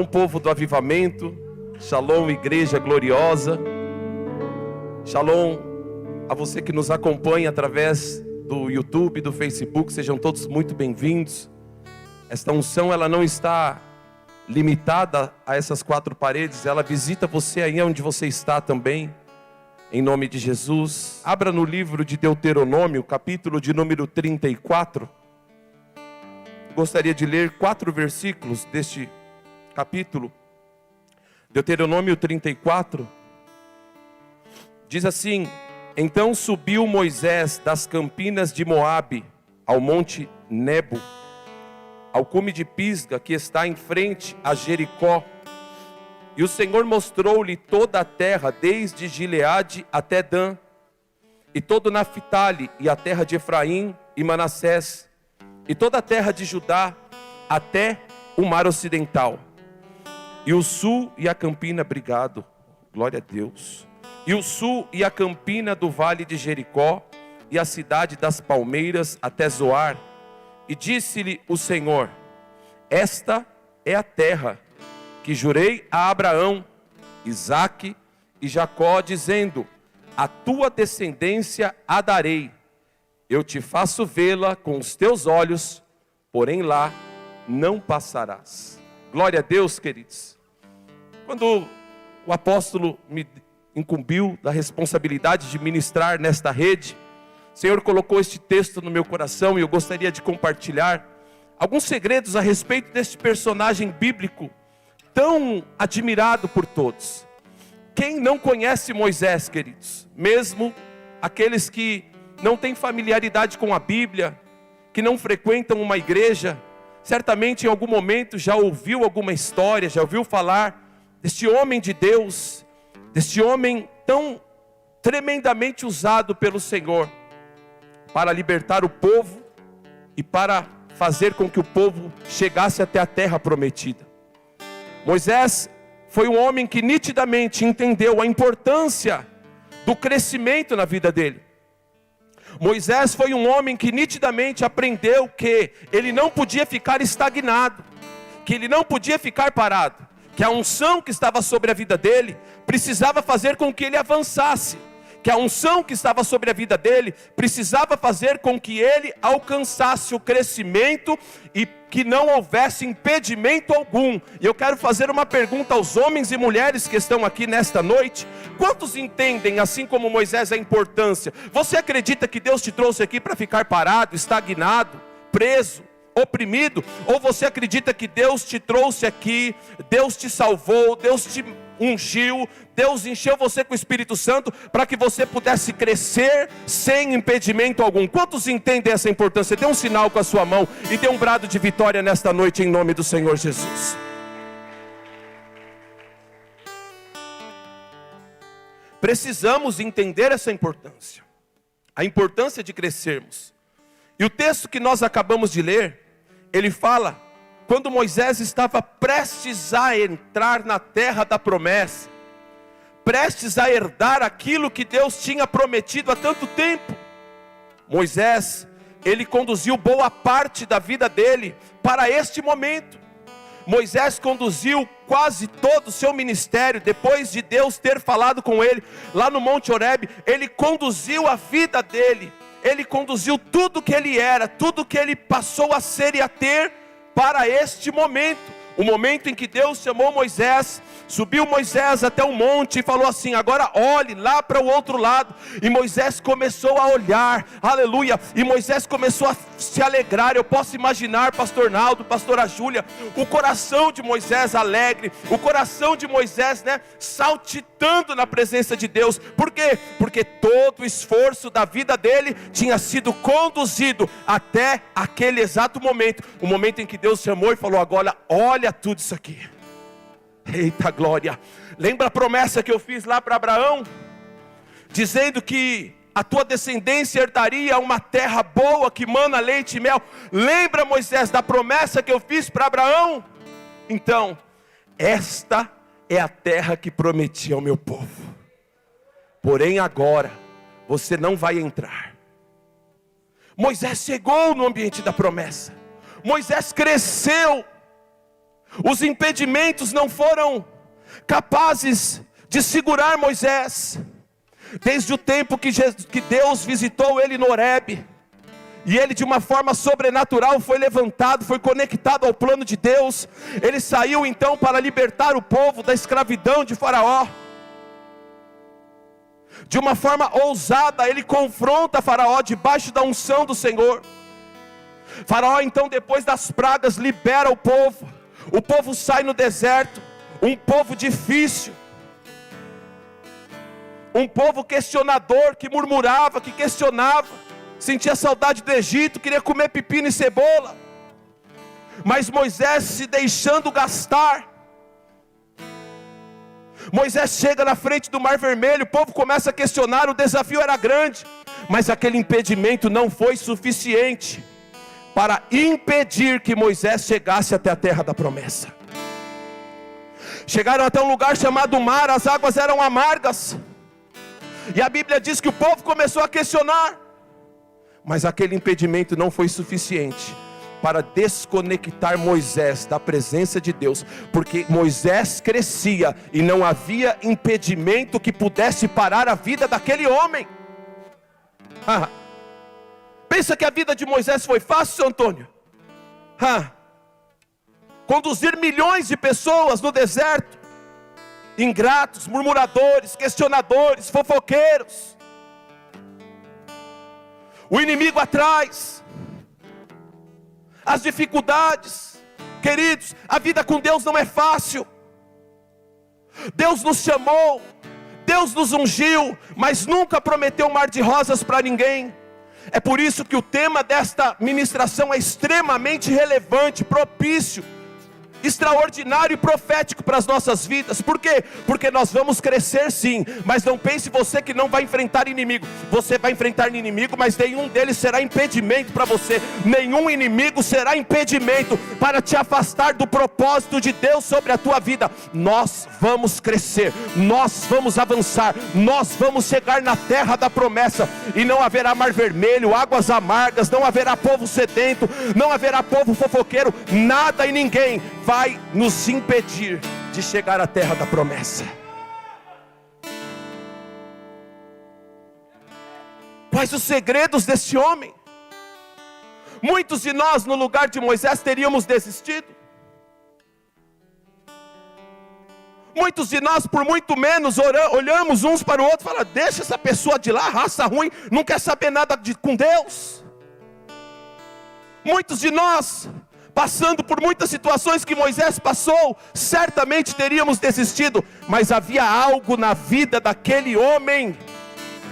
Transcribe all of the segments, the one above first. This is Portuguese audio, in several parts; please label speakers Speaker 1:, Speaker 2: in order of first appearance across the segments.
Speaker 1: Povo do avivamento, shalom, igreja gloriosa, shalom a você que nos acompanha através do YouTube, do Facebook, sejam todos muito bem-vindos. Esta unção, ela não está limitada a essas quatro paredes, ela visita você aí onde você está também, em nome de Jesus. Abra no livro de Deuteronômio, capítulo de número 34, gostaria de ler 4 versículos deste capítulo. Deuteronômio 34 diz assim: então subiu Moisés das campinas de Moabe ao monte Nebo, ao cume de Pisga, que está em frente a Jericó, e o Senhor mostrou-lhe toda a terra, desde Gileade até Dan, e todo Naphtali, e a terra de Efraim e Manassés, e toda a terra de Judá até o mar ocidental, e o sul e a campina, obrigado, glória a Deus, e o sul e a campina do vale de Jericó, e a cidade das palmeiras até Zoar. E disse-lhe o Senhor: esta é a terra que jurei a Abraão, Isaque e Jacó, dizendo: a tua descendência a darei, eu te faço vê-la com os teus olhos, porém lá não passarás. Glória a Deus, queridos. Quando o apóstolo me incumbiu da responsabilidade de ministrar nesta rede, o Senhor colocou este texto no meu coração e eu gostaria de compartilhar alguns segredos a respeito deste personagem bíblico tão admirado por todos. Quem não conhece Moisés, queridos? Mesmo aqueles que não têm familiaridade com a Bíblia, que não frequentam uma igreja, certamente em algum momento já ouviu alguma história, já ouviu falar deste homem de Deus, deste homem tão tremendamente usado pelo Senhor para libertar o povo e para fazer com que o povo chegasse até a terra prometida. Moisés foi um homem que nitidamente entendeu a importância do crescimento na vida dele. Moisés foi um homem que nitidamente aprendeu que ele não podia ficar estagnado, que ele não podia ficar parado, que a unção que estava sobre a vida dele precisava fazer com que ele avançasse, que a unção que estava sobre a vida dele precisava fazer com que ele alcançasse o crescimento e que não houvesse impedimento algum. E eu quero fazer uma pergunta aos homens e mulheres que estão aqui nesta noite: quantos entendem, assim como Moisés, a importância? Você acredita que Deus te trouxe aqui para ficar parado, estagnado, preso, oprimido? Ou você acredita que Deus te trouxe aqui, Deus te salvou, Deus te ungiu, Deus encheu você com o Espírito Santo para que você pudesse crescer sem impedimento algum? Quantos entendem essa importância? Dê um sinal com a sua mão e dê um brado de vitória nesta noite em nome do Senhor Jesus. Precisamos entender essa importância, a importância de crescermos. E o texto que nós acabamos de ler, ele fala quando Moisés estava prestes a entrar na terra da promessa, prestes a herdar aquilo que Deus tinha prometido há tanto tempo. Moisés, ele conduziu boa parte da vida dele para este momento. Moisés conduziu quase todo o seu ministério, depois de Deus ter falado com ele lá no Monte Horebe, ele conduziu a vida dele, ele conduziu tudo que ele era, tudo que ele passou a ser e a ter para este momento, o momento em que Deus chamou Moisés, subiu Moisés até o monte e falou assim: agora olhe lá para o outro lado. E Moisés começou a olhar, aleluia, e Moisés começou a se alegrar. Eu posso imaginar, pastor Naldo, pastora Júlia, o coração de Moisés alegre, o coração de Moisés, saltitando na presença de Deus. Por quê? Porque todo o esforço da vida dele tinha sido conduzido até aquele exato momento, o momento em que Deus chamou e falou: agora olha tudo isso aqui. Eita glória! Lembra a promessa que eu fiz lá para Abraão? Dizendo que a tua descendência herdaria uma terra boa que mana leite e mel. Lembra, Moisés, da promessa que eu fiz para Abraão? Então, esta é a terra que prometi ao meu povo. Porém agora, você não vai entrar. Moisés chegou no ambiente da promessa. Moisés cresceu. Os impedimentos não foram capazes de segurar Moisés. Desde o tempo que Deus visitou ele no Horebe, e ele de uma forma sobrenatural foi levantado, foi conectado ao plano de Deus. Ele saiu então para libertar o povo da escravidão de Faraó. De uma forma ousada, ele confronta Faraó debaixo da unção do Senhor. Faraó então, depois das pragas, libera o povo. O povo sai no deserto, um povo difícil, um povo questionador, que murmurava, que questionava, sentia saudade do Egito, queria comer pepino e cebola. Mas Moisés se deixando gastar. Moisés chega na frente do Mar Vermelho, o povo começa a questionar, o desafio era grande, mas aquele impedimento não foi suficiente para impedir que Moisés chegasse até a terra da promessa. Chegaram até um lugar chamado mar, as águas eram amargas, e a Bíblia diz que o povo começou a questionar, mas aquele impedimento não foi suficiente para desconectar Moisés da presença de Deus, porque Moisés crescia e não havia impedimento que pudesse parar a vida daquele homem. Pensa que a vida de Moisés foi fácil, seu Antônio? Conduzir milhões de pessoas no deserto, ingratos, murmuradores, questionadores, fofoqueiros, o inimigo atrás, as dificuldades. Queridos, a vida com Deus não é fácil. Deus nos chamou, Deus nos ungiu, mas nunca prometeu um mar de rosas para ninguém. É por isso que o tema desta ministração é extremamente relevante, propício, extraordinário e profético para as nossas vidas. Por quê? Porque nós vamos crescer sim, mas não pense você que não vai enfrentar inimigo. Você vai enfrentar inimigo, mas nenhum deles será impedimento para você. Nenhum inimigo será impedimento para te afastar do propósito de Deus sobre a tua vida. Nós vamos crescer, nós vamos avançar, nós vamos chegar na terra da promessa, e não haverá mar vermelho, águas amargas, não haverá povo sedento, não haverá povo fofoqueiro, nada e ninguém vai nos impedir de chegar à terra da promessa. Quais os segredos deste homem? Muitos de nós no lugar de Moisés teríamos desistido. Muitos de nós por muito menos olhamos uns para o outro e falamos: deixa essa pessoa de lá, raça ruim, não quer saber nada com Deus. Muitos de nós, passando por muitas situações que Moisés passou, certamente teríamos desistido, mas havia algo na vida daquele homem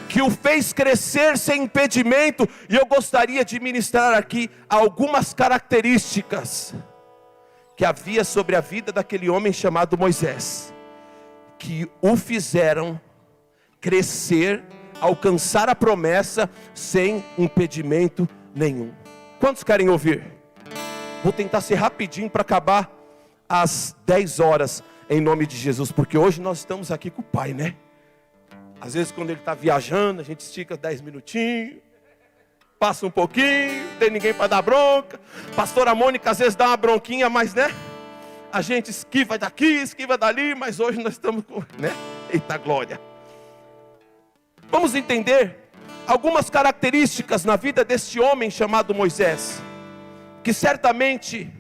Speaker 1: que o fez crescer sem impedimento, e eu gostaria de ministrar aqui algumas características que havia sobre a vida daquele homem chamado Moisés, que o fizeram crescer, alcançar a promessa sem impedimento nenhum. Quantos querem ouvir? Vou tentar ser rapidinho para acabar às 10 horas, em nome de Jesus, porque hoje nós estamos aqui com o Pai, né? Às vezes quando ele está viajando, a gente estica 10 minutinhos, passa um pouquinho, não tem ninguém para dar bronca. Pastora Mônica às vezes dá uma bronquinha, mas né, a gente esquiva daqui, esquiva dali, mas hoje nós estamos com, né? Eita glória! Vamos entender algumas características na vida deste homem chamado Moisés, que certamente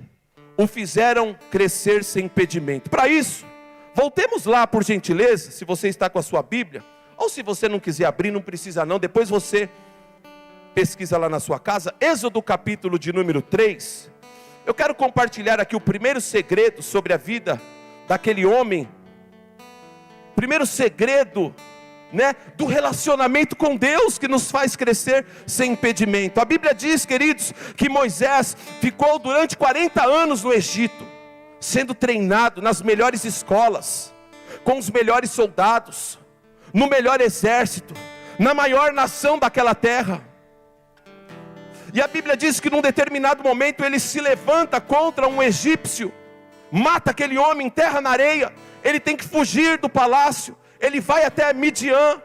Speaker 1: o fizeram crescer sem impedimento. Para isso, voltemos lá por gentileza, se você está com a sua Bíblia, ou se você não quiser abrir, não precisa não, depois você pesquisa lá na sua casa, Êxodo capítulo de número 3, eu quero compartilhar aqui o primeiro segredo sobre a vida daquele homem, primeiro segredo, né, do relacionamento com Deus, que nos faz crescer sem impedimento. A Bíblia diz, queridos, que Moisés ficou durante 40 anos no Egito, sendo treinado nas melhores escolas, com os melhores soldados, no melhor exército, na maior nação daquela terra. E a Bíblia diz que num determinado momento ele se levanta contra um egípcio, mata aquele homem, enterra na areia. Ele tem que fugir do palácio. Ele vai até Midian.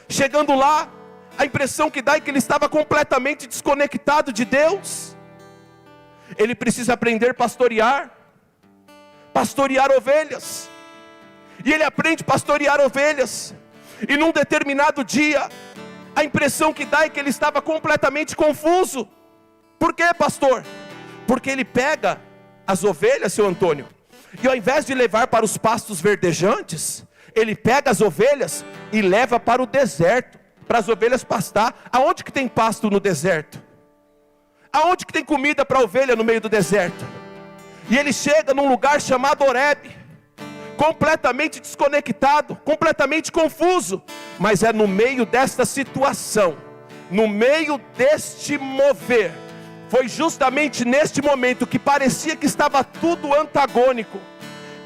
Speaker 1: Chegando lá, a impressão que dá é que ele estava completamente desconectado de Deus. Ele precisa aprender a pastorear, pastorear ovelhas. E ele aprende a pastorear ovelhas. E num determinado dia, a impressão que dá é que ele estava completamente confuso. Por quê, pastor? Porque ele pega as ovelhas, seu Antônio, e ao invés de levar para os pastos verdejantes, ele pega as ovelhas e leva para o deserto, para as ovelhas pastar. Aonde que tem pasto no deserto? Aonde que tem comida para a ovelha no meio do deserto? E ele chega num lugar chamado Horebe, completamente desconectado, completamente confuso. Mas é no meio desta situação, no meio deste mover, foi justamente neste momento que parecia que estava tudo antagônico,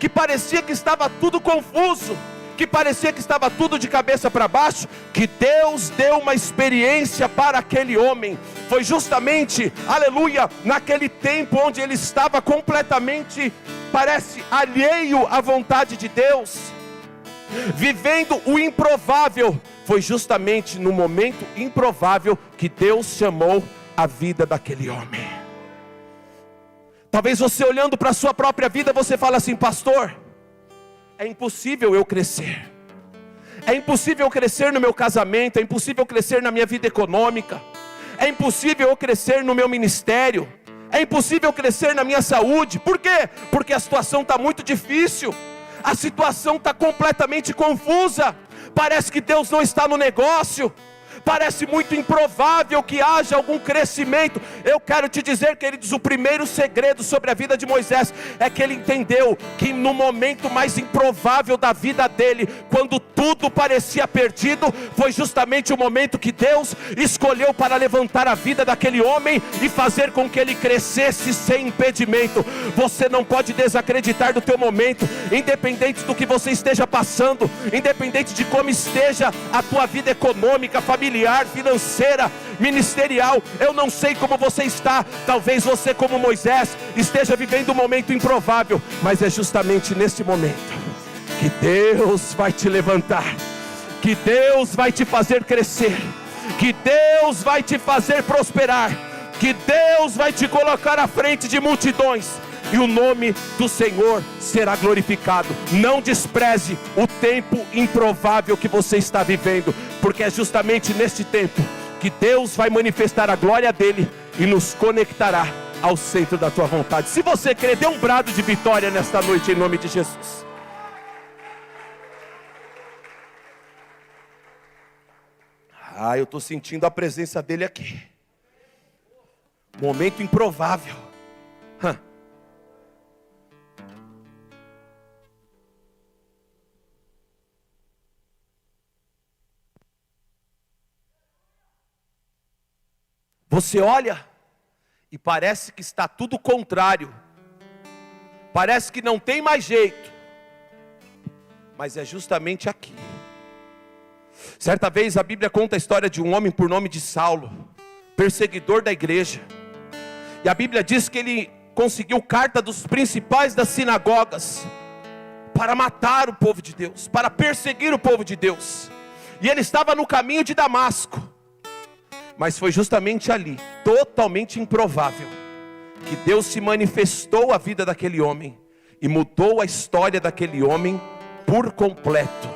Speaker 1: que parecia que estava tudo confuso, que parecia que estava tudo de cabeça para baixo, que Deus deu uma experiência para aquele homem. Foi justamente, aleluia, naquele tempo onde ele estava completamente, parece, alheio à vontade de Deus, vivendo o improvável. Foi justamente no momento improvável que Deus chamou a vida daquele homem. Talvez você olhando para a sua própria vida, você fala assim: pastor, é impossível eu crescer, é impossível eu crescer no meu casamento, é impossível crescer na minha vida econômica, é impossível eu crescer no meu ministério, é impossível crescer na minha saúde. Por quê? Porque a situação está muito difícil, a situação está completamente confusa, parece que Deus não está no negócio, parece muito improvável que haja algum crescimento. Eu quero te dizer, queridos, o primeiro segredo sobre a vida de Moisés é que ele entendeu que no momento mais improvável da vida dele, quando tudo parecia perdido, foi justamente o momento que Deus escolheu para levantar a vida daquele homem e fazer com que ele crescesse sem impedimento. Você não pode desacreditar do teu momento, independente do que você esteja passando, independente de como esteja a tua vida econômica, familiar, financeira, ministerial. Eu não sei como você está. Talvez você, como Moisés, esteja vivendo um momento improvável, mas é justamente neste momento que Deus vai te levantar, que Deus vai te fazer crescer, que Deus vai te fazer prosperar, que Deus vai te colocar à frente de multidões, e o nome do Senhor será glorificado. Não despreze o tempo improvável que você está vivendo, porque é justamente neste tempo que Deus vai manifestar a glória dele e nos conectará ao centro da tua vontade. Se você crê, dê um brado de vitória nesta noite em nome de Jesus. Eu estou sentindo a presença dele aqui. Momento improvável. Você olha e parece que está tudo contrário, parece que não tem mais jeito, mas é justamente aqui. Certa vez a Bíblia conta a história de um homem por nome de Saulo, perseguidor da igreja, e a Bíblia diz que ele conseguiu carta dos principais das sinagogas para matar o povo de Deus, para perseguir o povo de Deus, e ele estava no caminho de Damasco. Mas foi justamente ali, totalmente improvável, que Deus se manifestou à vida daquele homem e mudou a história daquele homem por completo.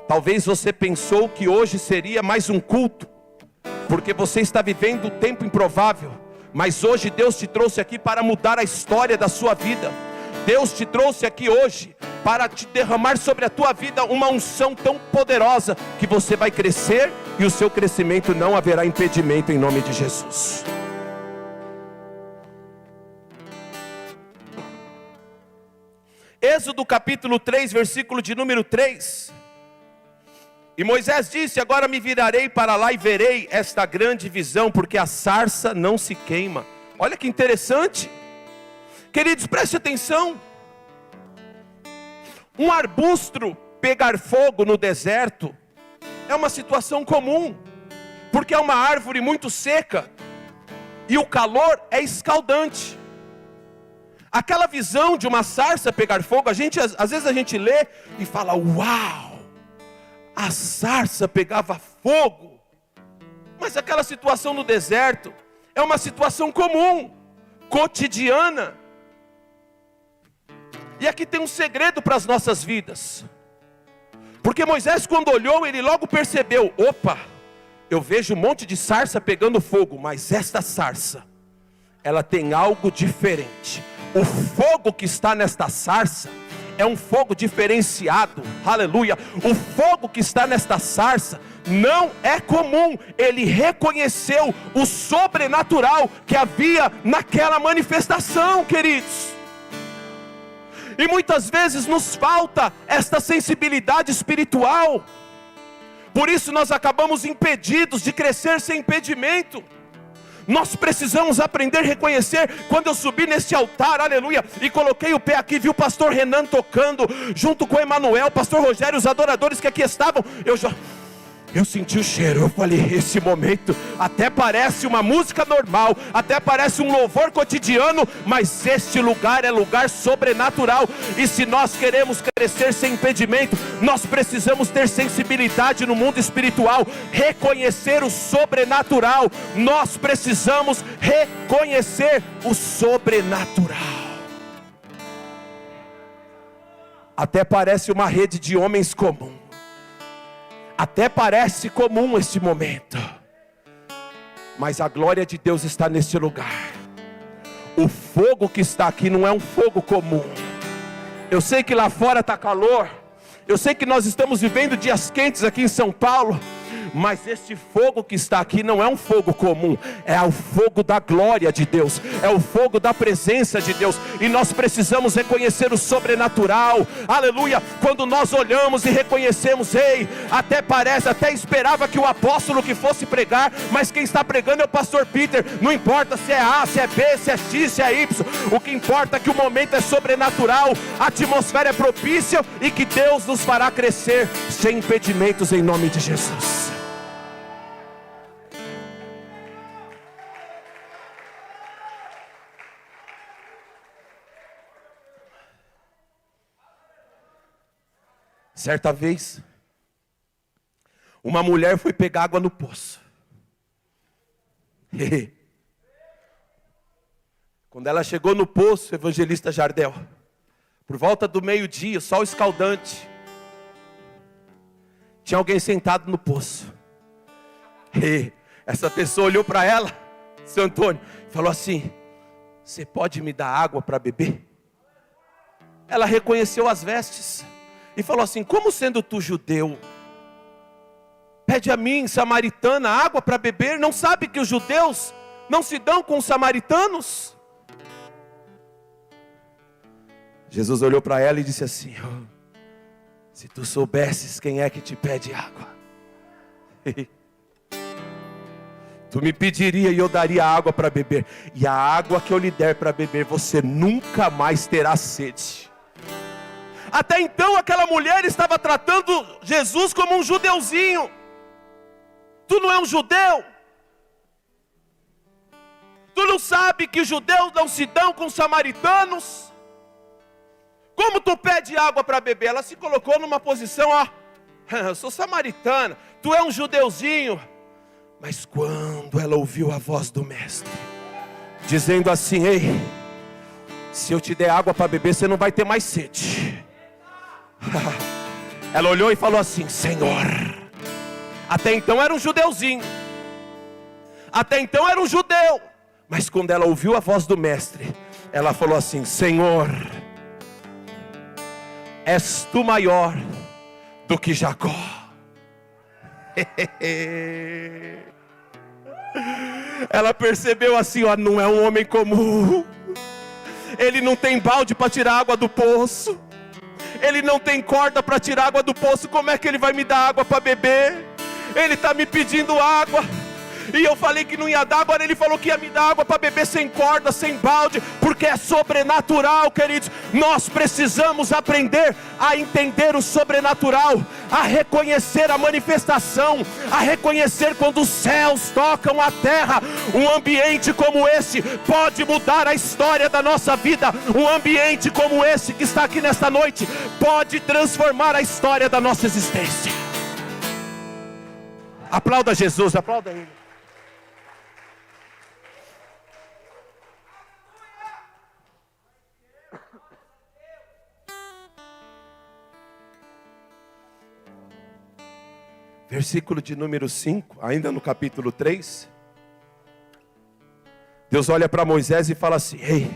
Speaker 1: Talvez você pensou que hoje seria mais um culto, porque você está vivendo um tempo improvável, mas hoje Deus te trouxe aqui para mudar a história da sua vida. Deus te trouxe aqui hoje para te derramar sobre a tua vida uma unção tão poderosa, que você vai crescer e o seu crescimento não haverá impedimento em nome de Jesus. Êxodo capítulo 3, versículo de número 3. E Moisés disse: agora me virarei para lá e verei esta grande visão, porque a sarça não se queima. Olha que interessante. Queridos, preste atenção. Um arbusto pegar fogo no deserto é uma situação comum, porque é uma árvore muito seca e o calor é escaldante. Aquela visão de uma sarça pegar fogo, às vezes a gente lê e fala: uau, a sarça pegava fogo. Mas aquela situação no deserto é uma situação comum, cotidiana. E aqui tem um segredo para as nossas vidas. Porque Moisés, quando olhou, ele logo percebeu: opa, eu vejo um monte de sarça pegando fogo, mas esta sarça, ela tem algo diferente. O fogo que está nesta sarça é um fogo diferenciado, aleluia. O fogo que está nesta sarça não é comum. Ele reconheceu o sobrenatural que havia naquela manifestação, queridos. E muitas vezes nos falta esta sensibilidade espiritual. Por isso nós acabamos impedidos de crescer sem impedimento. Nós precisamos aprender a reconhecer. Quando eu subi nesse altar, aleluia, e coloquei o pé aqui, vi o pastor Renan tocando, junto com o Emanuel, o pastor Rogério, os adoradores que aqui estavam, eu senti o cheiro. Eu falei: esse momento até parece uma música normal, até parece um louvor cotidiano, mas este lugar é lugar sobrenatural. E se nós queremos crescer sem impedimento, nós precisamos ter sensibilidade no mundo espiritual, reconhecer o sobrenatural. Nós precisamos reconhecer o sobrenatural. Até parece uma rede de homens comum. Até parece comum este momento, mas a glória de Deus está neste lugar. O fogo que está aqui não é um fogo comum. Eu sei que lá fora está calor, eu sei que nós estamos vivendo dias quentes aqui em São Paulo, mas este fogo que está aqui não é um fogo comum, é o fogo da glória de Deus, é o fogo da presença de Deus. E nós precisamos reconhecer o sobrenatural, aleluia. Quando nós olhamos e reconhecemos, ei, até parece, até esperava que o apóstolo que fosse pregar, mas quem está pregando é o pastor Peter. Não importa se é A, se é B, se é X, se é Y, o que importa é que o momento é sobrenatural, a atmosfera é propícia e que Deus nos fará crescer sem impedimentos, em nome de Jesus. Certa vez, uma mulher foi pegar água no poço. Quando ela chegou no poço, evangelista Jardel, por volta do meio-dia, sol escaldante, tinha alguém sentado no poço. Essa pessoa olhou para ela, seu Antônio, e falou assim: você pode me dar água para beber? Ela reconheceu as vestes e falou assim: como sendo tu judeu, pede a mim, samaritana, água para beber? Não sabe que os judeus não se dão com os samaritanos? Jesus olhou para ela e disse assim: oh, se tu soubesses quem é que te pede água, tu me pediria e eu daria água para beber. E a água que eu lhe der para beber, você nunca mais terá sede. Até então aquela mulher estava tratando Jesus como um judeuzinho. Tu não é um judeu? Tu não sabe que os judeus não se dão com os samaritanos? Como tu pede água para beber? Ela se colocou numa posição, ó, eu sou samaritana, tu é um judeuzinho. Mas quando ela ouviu a voz do mestre, dizendo assim: ei, se eu te der água para beber, você não vai ter mais sede. Ela olhou e falou assim: Senhor. Até então era um judeuzinho, até então era um judeu, mas quando ela ouviu a voz do mestre, ela falou assim: Senhor, és tu maior do que Jacó. Ela percebeu assim: ó, não é um homem comum. Ele não tem balde para tirar água do poço, ele não tem corda para tirar água do poço. Como é que ele vai me dar água para beber? Ele está me pedindo água, e eu falei que não ia dar. Agora ele falou que ia me dar água para beber sem corda, sem balde, porque é sobrenatural, queridos. Nós precisamos aprender a entender o sobrenatural, a reconhecer a manifestação, a reconhecer quando os céus tocam a terra. Um ambiente como esse pode mudar a história da nossa vida. Um ambiente como esse que está aqui nesta noite pode transformar a história da nossa existência. Aplauda Jesus, aplauda Ele. versículo de número 5, ainda no capítulo 3. Deus olha para Moisés e fala assim: ei,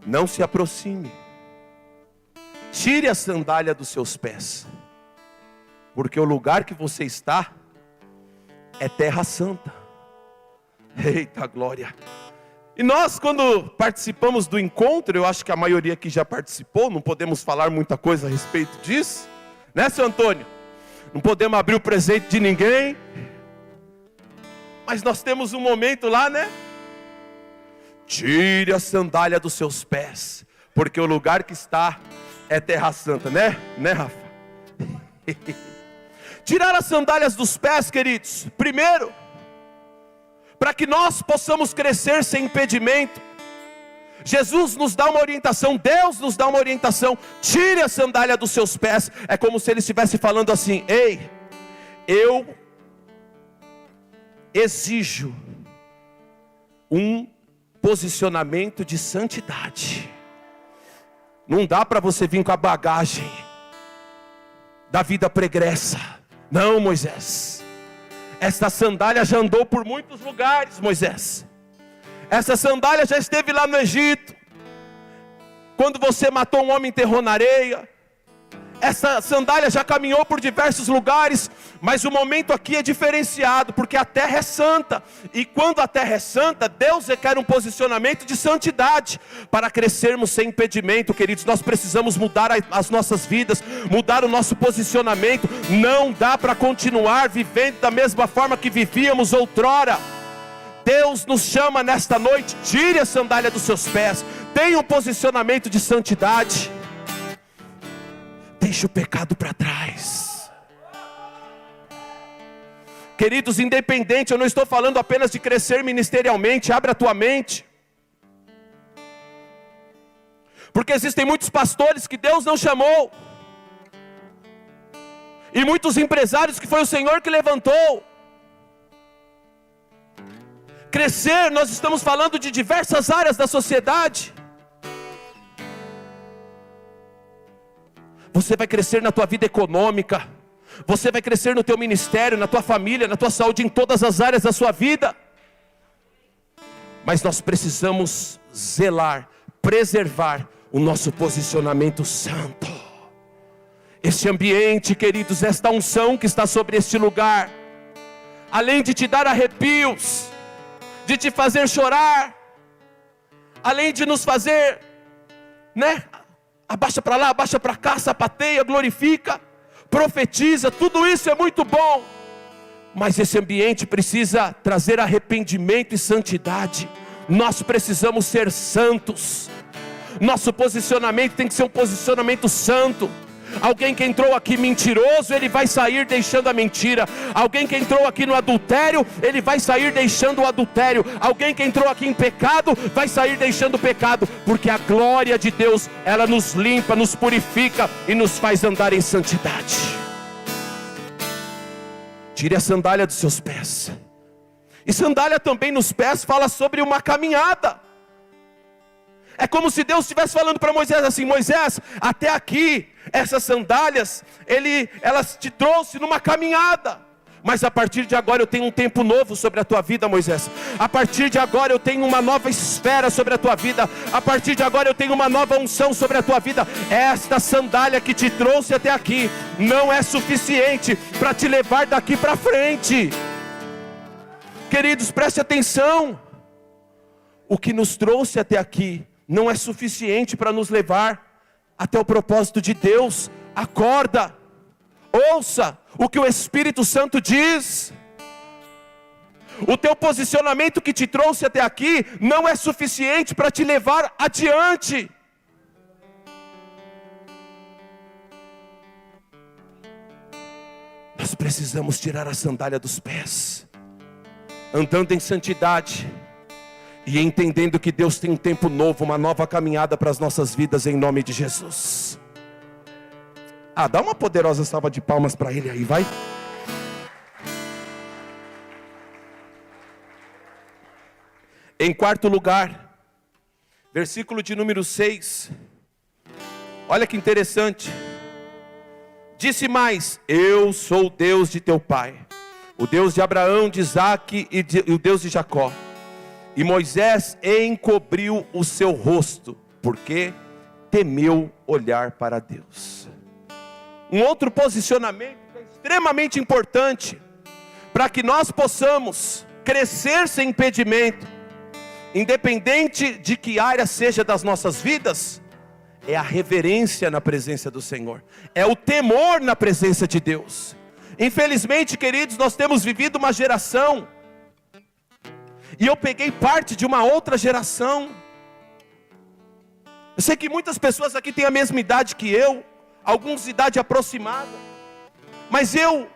Speaker 1: não se aproxime, tire a sandália dos seus pés, porque o lugar que você está é terra santa. Eita glória! E nós, quando participamos do encontro, eu acho que a maioria aqui já participou, não podemos falar muita coisa a respeito disso, né, seu Antônio? Não podemos abrir o presente de ninguém, mas nós temos um momento lá, né? Tire a sandália dos seus pés, porque o lugar que está é terra santa, né? Né, Rafa? Tirar as sandálias dos pés, queridos, primeiro, para que nós possamos crescer sem impedimento. Jesus nos dá uma orientação, Deus nos dá uma orientação: tire a sandália dos seus pés. É como se Ele estivesse falando assim: ei, eu exijo um posicionamento de santidade. Não dá para você vir com a bagagem da vida pregressa. Não, Moisés. Esta sandália já andou por muitos lugares, Moisés. Essa sandália já esteve lá no Egito, quando você matou um homem e enterrou na areia. Essa sandália já caminhou por diversos lugares, mas o momento aqui é diferenciado, porque a terra é santa. E quando a terra é santa, Deus requer um posicionamento de santidade. Para crescermos sem impedimento, queridos, nós precisamos mudar as nossas vidas, mudar o nosso posicionamento. Não dá para continuar vivendo da mesma forma que vivíamos outrora. Deus nos chama nesta noite: tire a sandália dos seus pés, tenha um posicionamento de santidade. Deixe o pecado para trás. Queridos, independente, eu não estou falando apenas de crescer ministerialmente. Abre a tua mente, porque existem muitos pastores que Deus não chamou, e muitos empresários que foi o Senhor que levantou. Crescer, nós estamos falando de diversas áreas da sociedade. Você vai crescer na tua vida econômica, você vai crescer no teu ministério, na tua família, na tua saúde, em todas as áreas da sua vida. Mas nós precisamos zelar, preservar o nosso posicionamento santo. Este ambiente, queridos, esta unção que está sobre este lugar, além de te dar arrepios, de te fazer chorar, além de nos fazer, né? Abaixa para lá, abaixa para cá, sapateia, glorifica, profetiza, tudo isso é muito bom. Mas esse ambiente precisa trazer arrependimento e santidade. Nós precisamos ser santos. Nosso posicionamento tem que ser um posicionamento santo. Alguém que entrou aqui mentiroso, ele vai sair deixando a mentira. Alguém que entrou aqui no adultério, ele vai sair deixando o adultério. Alguém que entrou aqui em pecado, vai sair deixando o pecado. Porque a glória de Deus, ela nos limpa, nos purifica e nos faz andar em santidade. Tire a sandália dos seus pés. E sandália também nos pés fala sobre uma caminhada. É como se Deus estivesse falando para Moisés assim: Moisés, até aqui, essas sandálias, elas te trouxe numa caminhada. Mas a partir de agora eu tenho um tempo novo sobre a tua vida, Moisés. A partir de agora eu tenho uma nova esfera sobre a tua vida. A partir de agora eu tenho uma nova unção sobre a tua vida. Esta sandália que te trouxe até aqui não é suficiente para te levar daqui para frente. Queridos, preste atenção. O que nos trouxe até aqui não é suficiente para nos levar até o propósito de Deus. Acorda, ouça o que o Espírito Santo diz. O teu posicionamento que te trouxe até aqui não é suficiente para te levar adiante. Nós precisamos tirar a sandália dos pés, andando em santidade e entendendo que Deus tem um tempo novo, uma nova caminhada para as nossas vidas, em nome de Jesus. Dá uma poderosa salva de palmas para Ele aí, vai. Em quarto lugar, versículo de número 6. Olha que interessante. Disse mais: eu sou o Deus de teu pai, o Deus de Abraão, de Isaque e o Deus de Jacó. E Moisés encobriu o seu rosto, porque temeu olhar para Deus. Um outro posicionamento que é extremamente importante, para que nós possamos crescer sem impedimento, independente de que área seja das nossas vidas, é a reverência na presença do Senhor, é o temor na presença de Deus. Infelizmente, queridos, nós temos vivido uma geração, e eu peguei parte de uma outra geração. Eu sei que muitas pessoas aqui têm a mesma idade que eu, alguns de idade aproximada, mas eu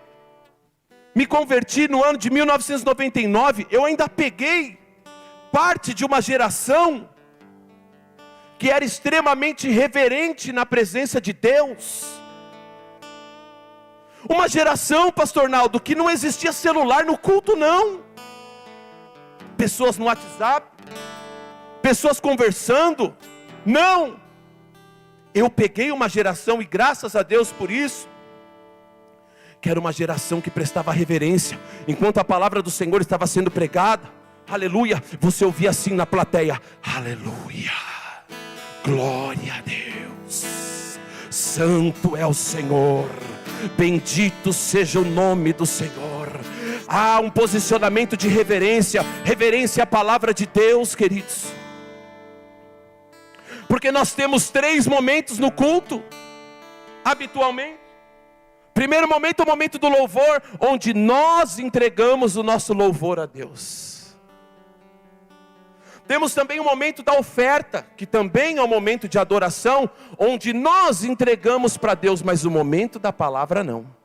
Speaker 1: me converti no ano de 1999, eu ainda peguei parte de uma geração que era extremamente reverente na presença de Deus. Uma geração, pastor Naldo, que não existia celular no culto, não. Pessoas no WhatsApp, pessoas conversando, não. Eu peguei uma geração, e graças a Deus por isso, que era uma geração que prestava reverência, enquanto a palavra do Senhor estava sendo pregada, aleluia, você ouvia assim na plateia: aleluia, glória a Deus, santo é o Senhor, bendito seja o nome do Senhor. Há um posicionamento de reverência, reverência à palavra de Deus, queridos. Porque nós temos 3 momentos no culto, habitualmente. Primeiro momento é o momento do louvor, onde nós entregamos o nosso louvor a Deus. Temos também o momento da oferta, que também é um momento de adoração, onde nós entregamos para Deus, mas o momento da palavra não.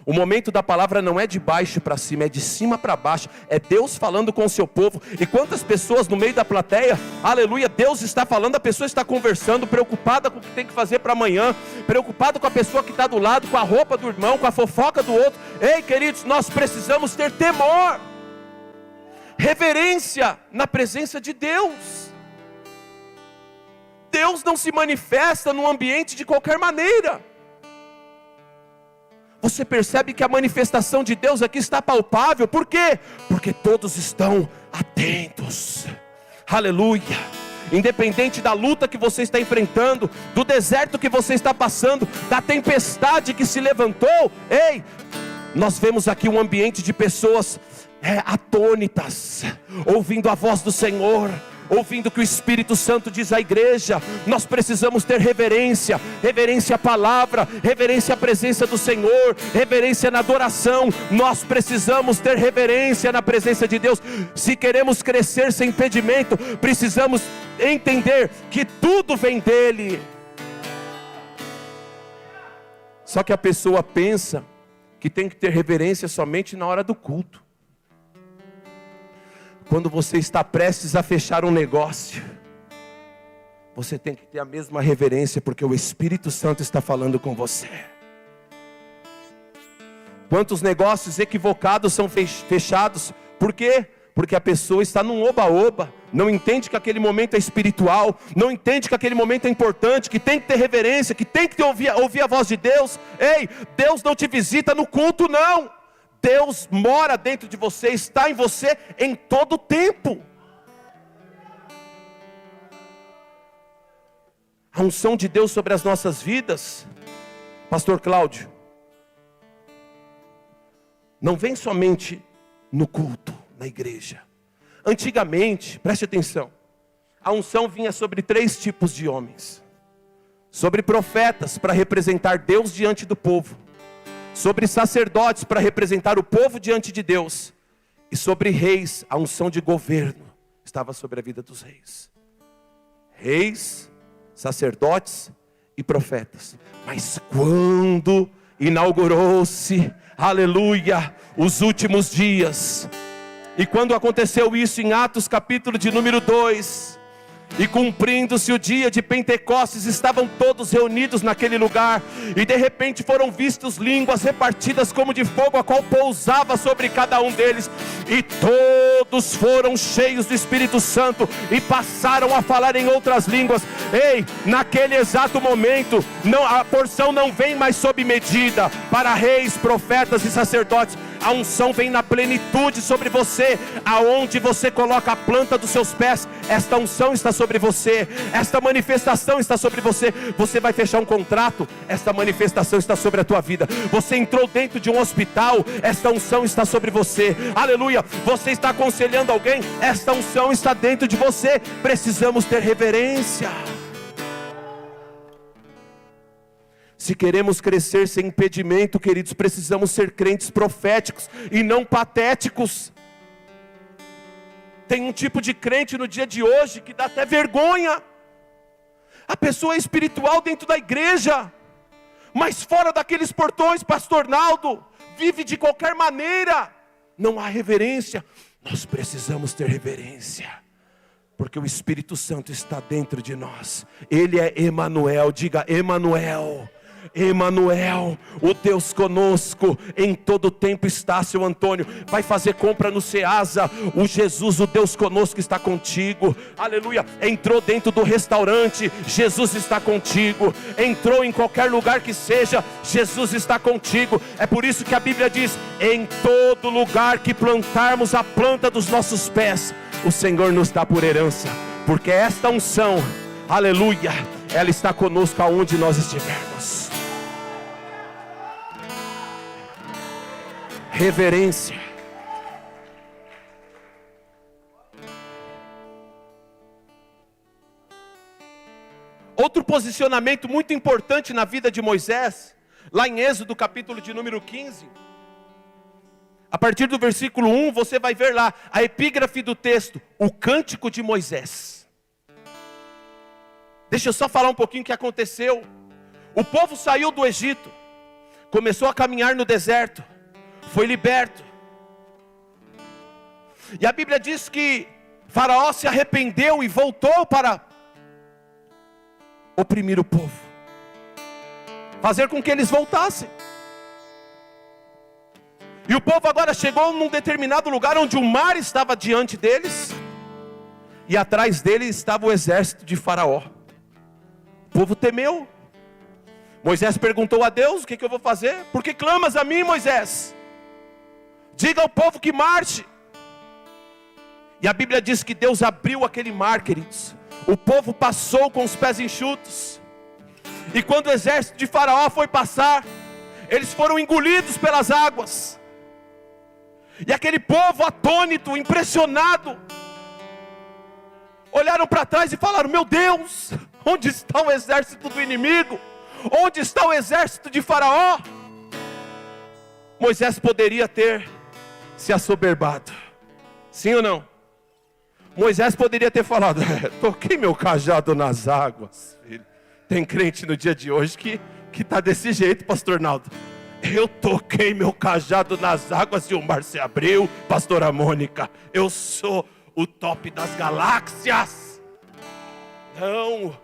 Speaker 1: O momento da palavra não é de baixo para cima, é de cima para baixo, é Deus falando com o seu povo. E quantas pessoas no meio da plateia, aleluia, Deus está falando, a pessoa está conversando, preocupada com o que tem que fazer para amanhã, preocupada com a pessoa que está do lado, com a roupa do irmão, com a fofoca do outro. Ei, queridos, nós precisamos ter temor, reverência na presença de Deus. Deus não se manifesta num ambiente de qualquer maneira. Você percebe que a manifestação de Deus aqui está palpável. Por quê? Porque todos estão atentos. Aleluia. Independente da luta que você está enfrentando, do deserto que você está passando, da tempestade que se levantou, ei, nós vemos aqui um ambiente de pessoas atônitas, ouvindo a voz do Senhor, ouvindo o que o Espírito Santo diz à igreja. Nós precisamos ter reverência, reverência à palavra, reverência à presença do Senhor, reverência na adoração. Nós precisamos ter reverência na presença de Deus. Se queremos crescer sem impedimento, precisamos entender que tudo vem dele. Só que a pessoa pensa que tem que ter reverência somente na hora do culto. Quando você está prestes a fechar um negócio, você tem que ter a mesma reverência, porque o Espírito Santo está falando com você. Quantos negócios equivocados são fechados? Por quê? Porque a pessoa está num oba-oba, não entende que aquele momento é espiritual, não entende que aquele momento é importante, que tem que ter reverência, que tem que ouvir a voz de Deus. Ei, Deus não te visita no culto, não. Deus mora dentro de você, está em você em todo o tempo. A unção de Deus sobre as nossas vidas, pastor Cláudio, não vem somente no culto, na igreja. Antigamente, preste atenção, a unção vinha sobre 3 tipos de homens: sobre profetas, para representar Deus diante do povo; sobre sacerdotes, para representar o povo diante de Deus; e sobre reis, a unção de governo estava sobre a vida dos reis. Reis, sacerdotes e profetas. Mas quando inaugurou-se, aleluia, os últimos dias, e quando aconteceu isso em Atos capítulo de número 2, e cumprindo-se o dia de Pentecostes, estavam todos reunidos naquele lugar, e de repente foram vistos línguas repartidas como de fogo, a qual pousava sobre cada um deles, e todos foram cheios do Espírito Santo e passaram a falar em outras línguas. Ei, naquele exato momento, a porção não vem mais sob medida para reis, profetas e sacerdotes. A unção vem na plenitude sobre você, aonde você coloca a planta dos seus pés. Esta unção está sobre você, esta manifestação está sobre você. Você vai fechar um contrato, esta manifestação está sobre a tua vida. Você entrou dentro de um hospital, esta unção está sobre você. Aleluia. Você está aconselhando alguém, esta unção está dentro de você. Precisamos ter reverência. Se queremos crescer sem impedimento, queridos, precisamos ser crentes proféticos e não patéticos. Tem um tipo de crente no dia de hoje que dá até vergonha. A pessoa é espiritual dentro da igreja, mas fora daqueles portões, pastor Naldo, vive de qualquer maneira. Não há reverência. Nós precisamos ter reverência, porque o Espírito Santo está dentro de nós. Ele é Emanuel. Diga Emanuel. Emanuel, o Deus conosco em todo tempo está. Seu Antônio, vai fazer compra no Ceasa, o Jesus, o Deus conosco está contigo. Aleluia. Entrou dentro do restaurante, Jesus está contigo. Entrou em qualquer lugar que seja, Jesus está contigo. É por isso que a Bíblia diz: em todo lugar que plantarmos a planta dos nossos pés, o Senhor nos dá por herança. Porque esta unção, aleluia, ela está conosco aonde nós estivermos. Reverência. Outro posicionamento muito importante na vida de Moisés, lá em Êxodo capítulo de número 15, a partir do versículo 1, você vai ver lá a epígrafe do texto, o cântico de Moisés. Deixa eu só falar um pouquinho o que aconteceu. O povo saiu do Egito, começou a caminhar no deserto, foi liberto. E a Bíblia diz que Faraó se arrependeu e voltou para oprimir o povo, fazer com que eles voltassem. E o povo agora chegou num determinado lugar onde o mar estava diante deles, e atrás dele estava o exército de Faraó. O povo temeu. Moisés perguntou a Deus: o que eu vou fazer? Por que clamas a mim, Moisés? Diga ao povo que marche. E a Bíblia diz que Deus abriu aquele mar, queridos. O povo passou com os pés enxutos. E quando o exército de Faraó foi passar, eles foram engolidos pelas águas. E aquele povo atônito, impressionado, olharam para trás e falaram: meu Deus, onde está o exército do inimigo? Onde está o exército de Faraó? Moisés poderia ter se assoberbado, sim ou não? Moisés poderia ter falado: toquei meu cajado nas águas, filho. Tem crente no dia de hoje que está desse jeito, pastor Naldo. Eu toquei meu cajado nas águas e o mar se abriu, pastora Mônica. Eu sou o top das galáxias. Não.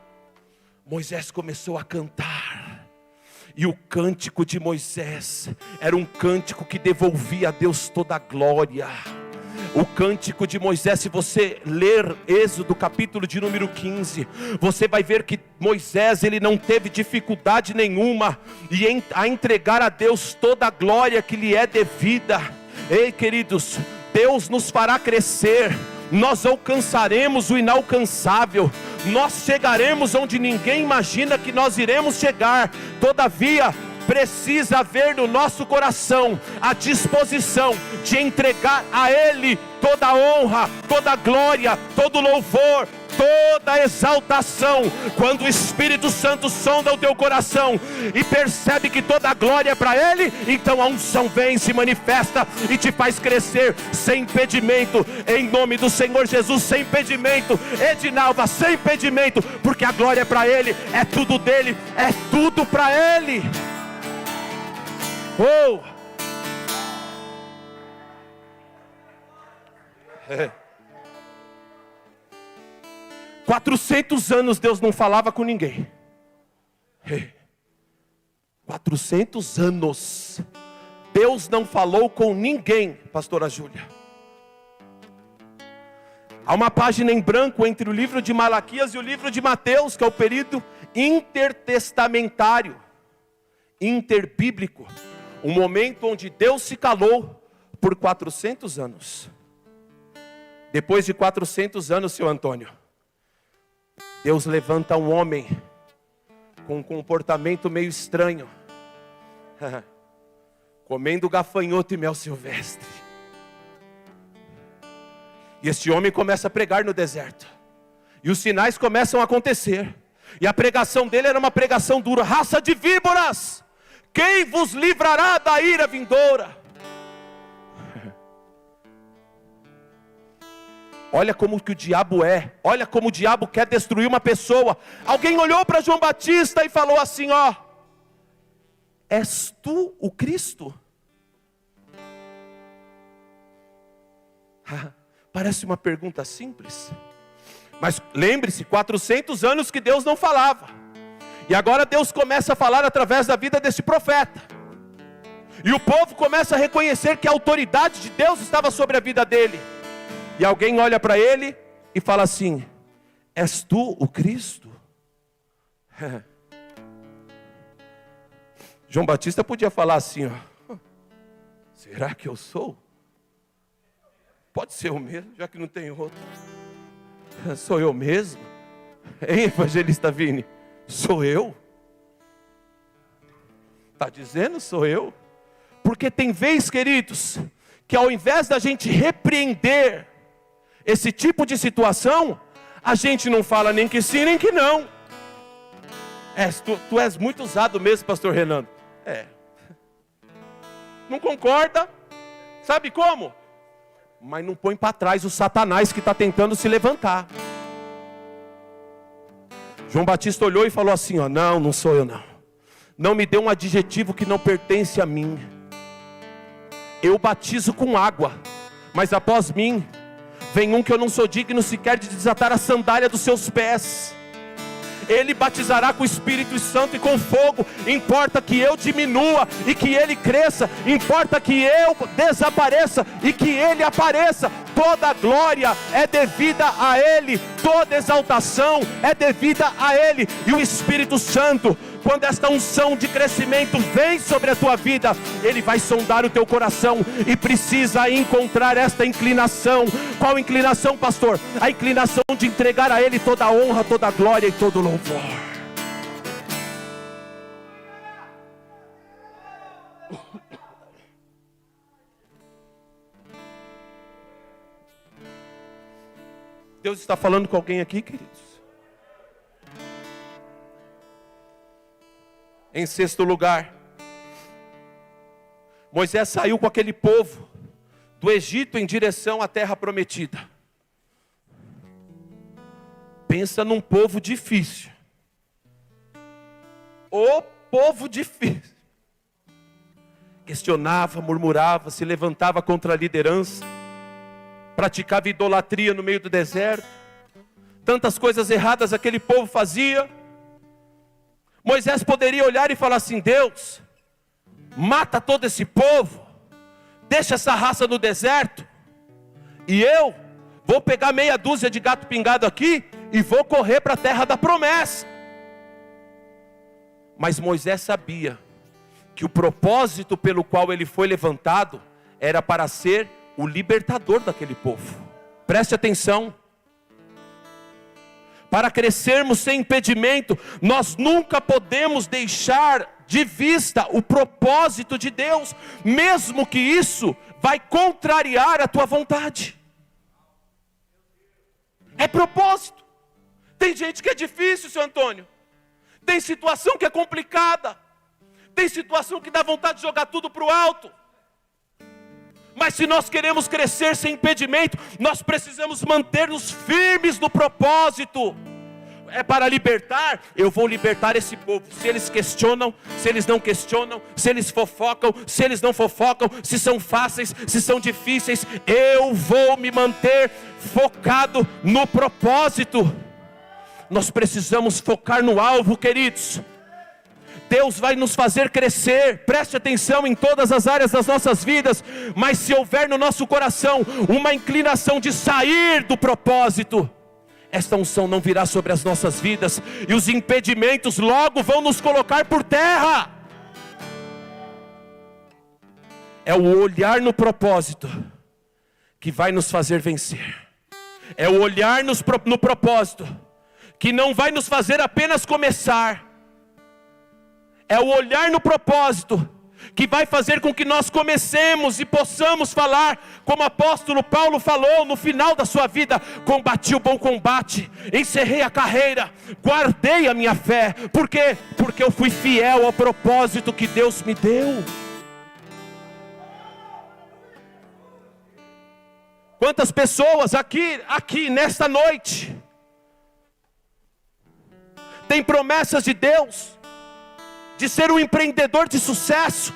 Speaker 1: Moisés começou a cantar. E o cântico de Moisés era um cântico que devolvia a Deus toda a glória. O cântico de Moisés, se você ler Êxodo capítulo de número 15, você vai ver que Moisés, ele não teve dificuldade nenhuma a entregar a Deus toda a glória que lhe é devida. Ei, queridos, Deus nos fará crescer. Nós alcançaremos o inalcançável. Nós chegaremos onde ninguém imagina que nós iremos chegar. Todavia, precisa haver no nosso coração a disposição de entregar a Ele toda a honra, toda a glória, todo o louvor, toda a exaltação. Quando o Espírito Santo sonda o teu coração e percebe que toda a glória é para Ele, então a unção vem, se manifesta e te faz crescer sem impedimento, em nome do Senhor Jesus, sem impedimento. Edinalva, sem impedimento, porque a glória é para Ele, é tudo dele, é tudo para Ele. Oh! 400 anos Deus não falava com ninguém. 400 anos Deus não falou com ninguém, pastora Júlia. Há uma página em branco entre o livro de Malaquias e o livro de Mateus, que é o período intertestamentário, interbíblico. Um momento onde Deus se calou por 400 anos. Depois de 400 anos, seu Antônio, Deus levanta um homem com um comportamento meio estranho, comendo gafanhoto e mel silvestre. E este homem começa a pregar no deserto. E os sinais começam a acontecer. E a pregação dele era uma pregação dura. Raça de víboras, quem vos livrará da ira vindoura? Olha como que o diabo é. Olha como o diabo quer destruir uma pessoa. Alguém olhou para João Batista e falou assim, ó: és tu o Cristo? Parece uma pergunta simples. Mas lembre-se, 400 anos que Deus não falava. E agora Deus começa a falar através da vida desse profeta. E o povo começa a reconhecer que a autoridade de Deus estava sobre a vida dele. E alguém olha para ele e fala assim: és tu o Cristo? João Batista podia falar assim, ó: será que eu sou? Pode ser eu mesmo, já que não tem outro. Sou eu mesmo? Hein, evangelista Vini? Sou eu? Está dizendo sou eu? Porque tem vez, queridos, que ao invés da gente repreender esse tipo de situação, a gente não fala nem que sim, nem que não. Tu és muito usado mesmo, pastor Renan. Não concorda? Sabe como? Mas não põe para trás o Satanás que está tentando se levantar. João Batista olhou e falou assim, ó: não sou eu não. Não me dê um adjetivo que não pertence a mim. Eu batizo com água, mas após mim vem um que eu não sou digno sequer de desatar a sandália dos seus pés. Ele batizará com o Espírito Santo e com fogo. Importa que eu diminua e que ele cresça. Importa que eu desapareça e que ele apareça. Toda glória é devida a ele. Toda exaltação é devida a ele. E o Espírito Santo, quando esta unção de crescimento vem sobre a tua vida, ele vai sondar o teu coração e precisa encontrar esta inclinação. Qual inclinação, pastor? A inclinação de entregar a ele toda a honra, toda a glória e todo o louvor. Deus está falando com alguém aqui, queridos? Em sexto lugar, Moisés saiu com aquele povo do Egito em direção à terra prometida. Pensa num povo difícil. O povo difícil. Questionava, murmurava, se levantava contra a liderança, praticava idolatria no meio do deserto. Tantas coisas erradas aquele povo fazia. Moisés poderia olhar e falar assim: Deus, mata todo esse povo, deixa essa raça no deserto, e eu vou pegar meia dúzia de gato pingado aqui e vou correr para a terra da promessa. Mas Moisés sabia que o propósito pelo qual ele foi levantado era para ser o libertador daquele povo. Preste atenção. Para crescermos sem impedimento, nós nunca podemos deixar de vista o propósito de Deus, mesmo que isso vai contrariar a tua vontade. É propósito. Tem gente que é difícil, seu Antônio. Tem situação que é complicada. Tem situação que dá vontade de jogar tudo para o alto. Mas se nós queremos crescer sem impedimento, nós precisamos manter-nos firmes no propósito. É para libertar, eu vou libertar esse povo. Se eles questionam, se eles não questionam, se eles fofocam, se eles não fofocam, se são fáceis, se são difíceis, eu vou me manter focado no propósito. Nós precisamos focar no alvo, queridos. Deus vai nos fazer crescer, preste atenção, em todas as áreas das nossas vidas. Mas se houver no nosso coração uma inclinação de sair do propósito, esta unção não virá sobre as nossas vidas, e os impedimentos logo vão nos colocar por terra. É o olhar no propósito que vai nos fazer vencer. É o olhar no propósito que não vai nos fazer apenas começar. É o olhar no propósito que vai fazer com que nós comecemos e possamos falar, como o apóstolo Paulo falou no final da sua vida: combati o bom combate, encerrei a carreira, guardei a minha fé. Por quê? Porque eu fui fiel ao propósito que Deus me deu. Quantas pessoas aqui nesta noite tem promessas de Deus de ser um empreendedor de sucesso?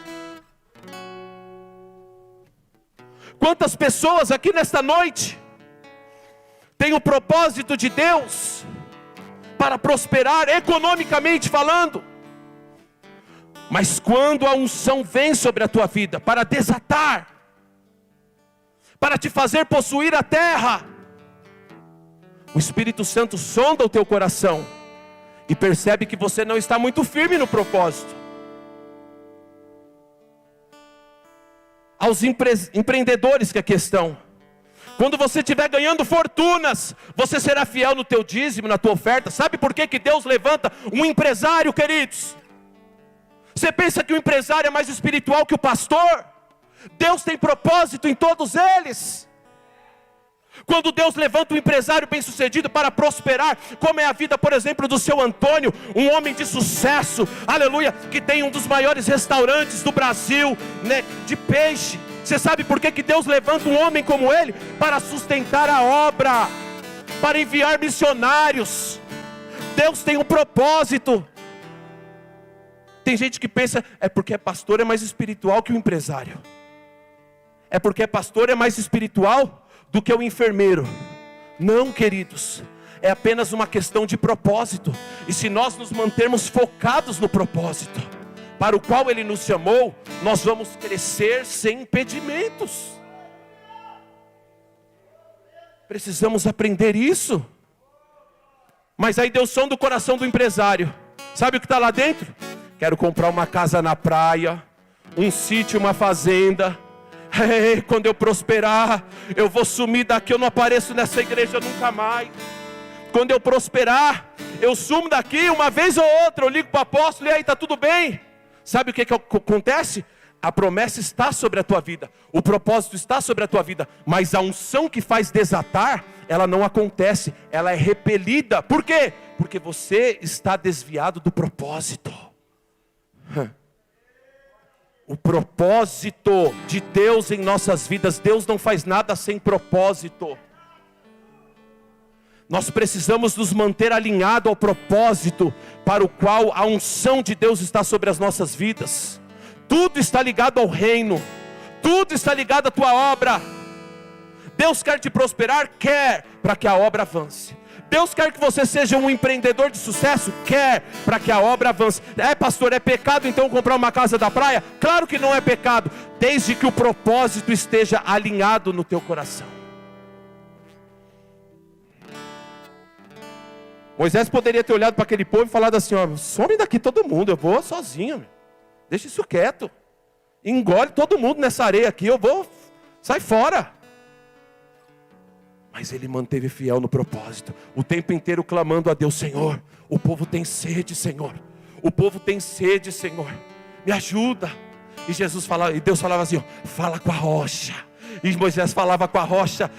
Speaker 1: Quantas pessoas aqui nesta noite tem o propósito de Deus para prosperar economicamente falando? Mas quando a unção vem sobre a tua vida para desatar, para te fazer possuir a terra, o Espírito Santo sonda o teu coração e percebe que você não está muito firme no propósito. Aos empreendedores que aqui estão, quando você estiver ganhando fortunas, você será fiel no teu dízimo, na tua oferta. Sabe por que Deus levanta um empresário, queridos? Você pensa que o empresário é mais espiritual que o pastor? Deus tem propósito em todos eles. Quando Deus levanta um empresário bem sucedido para prosperar, como é a vida, por exemplo, do seu Antônio, um homem de sucesso, aleluia, que tem um dos maiores restaurantes do Brasil, né, de peixe. Você sabe por que Deus levanta um homem como ele? Para sustentar a obra, para enviar missionários. Deus tem um propósito. Tem gente que pensa, é porque pastor é mais espiritual que o empresário. É porque pastor é mais espiritual do que o enfermeiro. Não, queridos, é apenas uma questão de propósito. E se nós nos mantermos focados no propósito para o qual Ele nos chamou, nós vamos crescer sem impedimentos. Precisamos aprender isso. Mas aí Deus sonda o coração do empresário. Sabe o que está lá dentro? Quero comprar uma casa na praia, um sítio, uma fazenda. Quando eu prosperar, eu vou sumir daqui, eu não apareço nessa igreja nunca mais. Quando eu prosperar, eu sumo daqui, uma vez ou outra, eu ligo para o apóstolo, e aí, está tudo bem? Sabe o que acontece? A promessa está sobre a tua vida, o propósito está sobre a tua vida, mas a unção que faz desatar, ela não acontece, ela é repelida. Por quê? Porque você está desviado do propósito. O propósito de Deus em nossas vidas, Deus não faz nada sem propósito. Nós precisamos nos manter alinhados ao propósito para o qual a unção de Deus está sobre as nossas vidas. Tudo está ligado ao reino, tudo está ligado à tua obra. Deus quer te prosperar? Quer, para que a obra avance. Deus quer que você seja um empreendedor de sucesso? Quer, para que a obra avance. Pastor, é pecado então comprar uma casa da praia? Claro que não é pecado, desde que o propósito esteja alinhado no teu coração. Moisés poderia ter olhado para aquele povo e falado assim: ó, some daqui todo mundo, eu vou sozinho, deixa isso quieto, engole todo mundo nessa areia aqui, eu vou, sai fora. Mas ele manteve fiel no propósito, o tempo inteiro clamando a Deus: Senhor, o povo tem sede, Senhor, o povo tem sede, Senhor, me ajuda. E Deus falava assim: ó, fala com a rocha. E Moisés falava com a rocha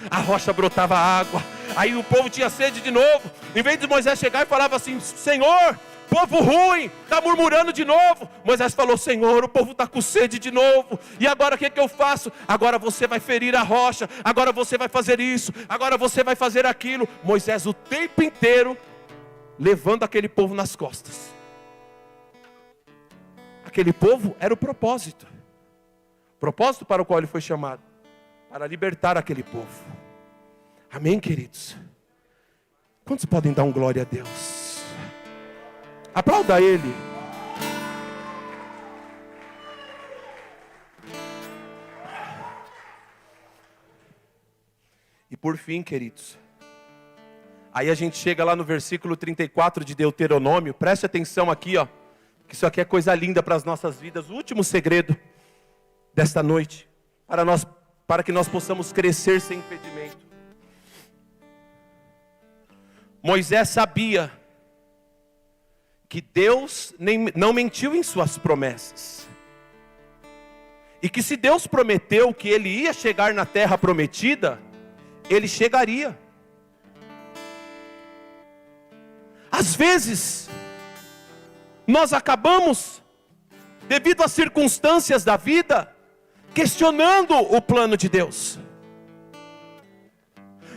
Speaker 1: brotava água. Aí o povo tinha sede de novo. Em vez de Moisés chegar e falava assim: Senhor, povo ruim, está murmurando de novo. Moisés falou: Senhor, o povo está com sede de novo. E agora o que eu faço? Agora você vai ferir a rocha. Agora você vai fazer isso. Agora você vai fazer aquilo. Moisés o tempo inteiro levando aquele povo nas costas. Aquele povo era o propósito. O propósito para o qual ele foi chamado. Para libertar aquele povo. Amém, queridos? Quantos podem dar um glória a Deus? Aplauda Ele. por fim, queridos, aí a gente chega lá no versículo 34 de Deuteronômio. Preste atenção aqui, ó, que isso aqui é coisa linda para as nossas vidas. O último segredo desta noite, para que nós possamos crescer sem impedimento. Moisés sabia que Deus não mentiu em suas promessas. E que se Deus prometeu que ele ia chegar na terra prometida, ele chegaria. Às vezes, nós acabamos, devido às circunstâncias da vida, questionando o plano de Deus.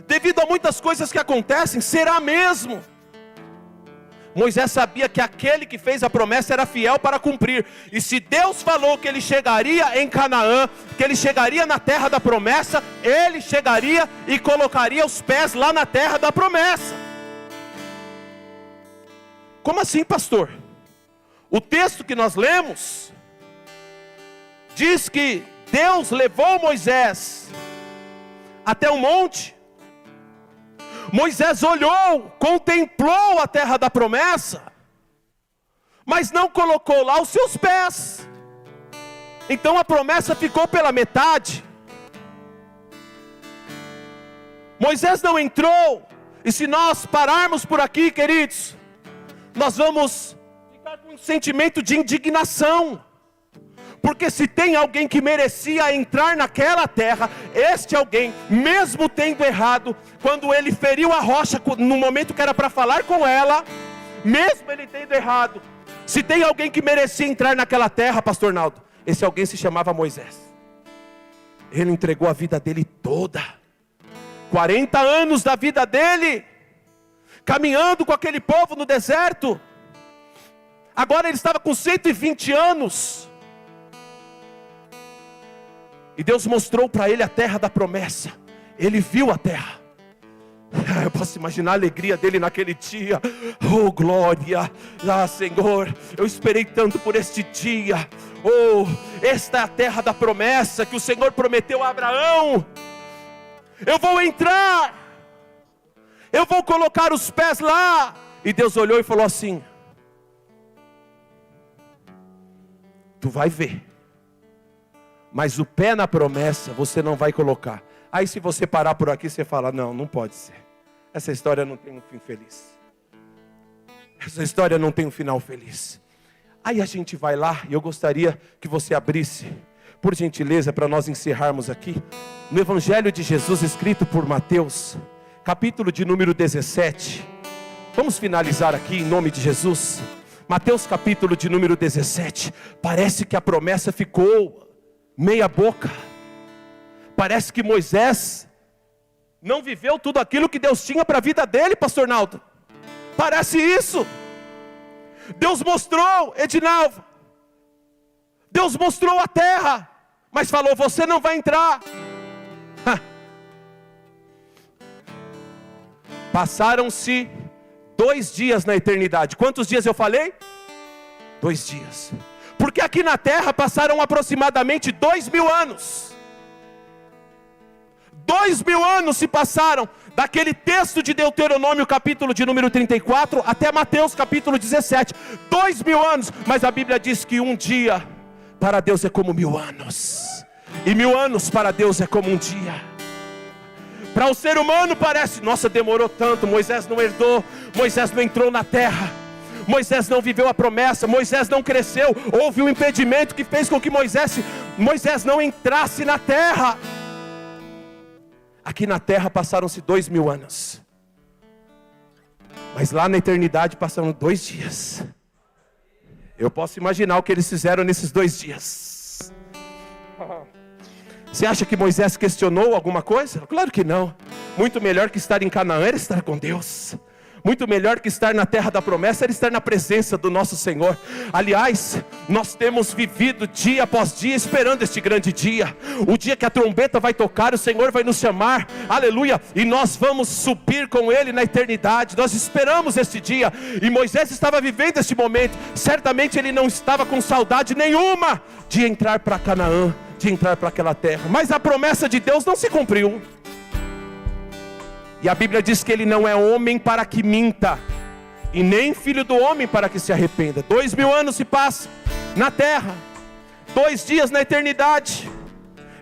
Speaker 1: Devido a muitas coisas que acontecem, será mesmo? Moisés sabia que aquele que fez a promessa era fiel para cumprir. E se Deus falou que ele chegaria em Canaã, que ele chegaria na terra da promessa, ele chegaria e colocaria os pés lá na terra da promessa. Como assim, pastor? O texto que nós lemos diz que Deus levou Moisés até o monte. Moisés olhou, contemplou a terra da promessa, mas não colocou lá os seus pés. Então a promessa ficou pela metade. Moisés não entrou. E se nós pararmos por aqui, queridos, nós vamos ficar com um sentimento de indignação. Porque se tem alguém que merecia entrar naquela terra, este alguém, mesmo tendo errado, quando ele feriu a rocha, no momento que era para falar com ela, mesmo ele tendo errado, se tem alguém que merecia entrar naquela terra, pastor Naldo, esse alguém se chamava Moisés. Ele entregou a vida dele toda, 40 anos da vida dele, caminhando com aquele povo no deserto. Agora ele estava com 120 anos. E Deus mostrou para ele a terra da promessa. Ele viu a terra. Eu posso imaginar a alegria dele naquele dia. Oh, glória. Ah, Senhor, eu esperei tanto por este dia. Oh, esta é a terra da promessa que o Senhor prometeu a Abraão. Eu vou entrar. Eu vou colocar os pés lá. E Deus olhou e falou assim: tu vai ver, mas o pé na promessa você não vai colocar. Aí se você parar por aqui, você fala: não, não pode ser. Essa história não tem um fim feliz. Essa história não tem um final feliz. Aí a gente vai lá, e eu gostaria que você abrisse, por gentileza, para nós encerrarmos aqui, no Evangelho de Jesus, escrito por Mateus, capítulo de número 17. Vamos finalizar aqui em nome de Jesus. Mateus capítulo de número 17. Parece que a promessa ficou meia boca. Parece que Moisés não viveu tudo aquilo que Deus tinha para a vida dele, pastor Naldo. Parece isso. Deus mostrou, Edinalva, Deus mostrou a terra, mas falou: você não vai entrar. Passaram-se 2 dias na eternidade. Quantos dias eu falei? 2 dias. Porque aqui na terra passaram aproximadamente 2000 anos. 2000 anos se passaram daquele texto de Deuteronômio capítulo de número 34 até Mateus capítulo 17. 2000 anos, mas a Bíblia diz que um dia para Deus é como 1000 anos, e 1000 anos para Deus é como um dia. Para o ser humano parece: nossa, demorou tanto, Moisés não herdou, Moisés não entrou na terra, Moisés não viveu a promessa, Moisés não cresceu, houve um impedimento que fez com que Moisés não entrasse na terra. Aqui na terra passaram-se 2000 anos, mas lá na eternidade passaram 2 dias. Eu posso imaginar o que eles fizeram nesses 2 dias. Você acha que Moisés questionou alguma coisa? Claro que não. Muito melhor que estar em Canaã era estar com Deus. Muito melhor que estar na terra da promessa era estar na presença do nosso Senhor. Aliás, nós temos vivido dia após dia esperando este grande dia. O dia que a trombeta vai tocar, o Senhor vai nos chamar, aleluia, e nós vamos subir com Ele na eternidade. Nós esperamos este dia, e Moisés estava vivendo este momento. Certamente ele não estava com saudade nenhuma de entrar para Canaã, de entrar para aquela terra. Mas a promessa de Deus não se cumpriu. E a Bíblia diz que ele não é homem para que minta, e nem filho do homem para que se arrependa. 2000 anos se passam na terra, 2 dias na eternidade.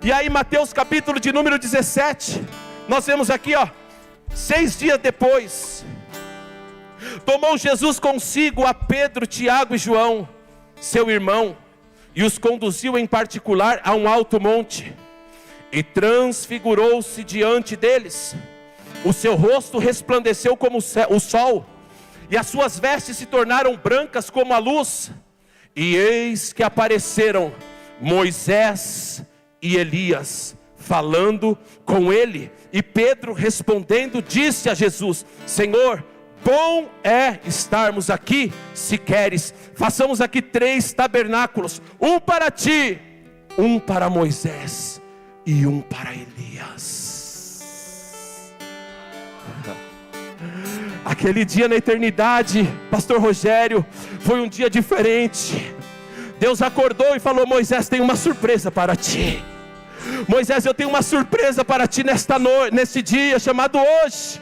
Speaker 1: E aí Mateus capítulo de número 17, nós vemos aqui 6 dias depois, tomou Jesus consigo a Pedro, Tiago e João, seu irmão, e os conduziu em particular a um alto monte, e transfigurou-se diante deles. O seu rosto resplandeceu como o sol, e as suas vestes se tornaram brancas como a luz. E eis que apareceram Moisés e Elias, falando com ele. E Pedro respondendo disse a Jesus: Senhor, bom é estarmos aqui. Se queres, façamos aqui 3 tabernáculos, um para ti, um para Moisés e um para Elias. Aquele dia na eternidade, pastor Rogério, foi um dia diferente. Deus acordou e falou: Moisés, tem uma surpresa para ti. Moisés, eu tenho uma surpresa para ti nesse dia chamado hoje.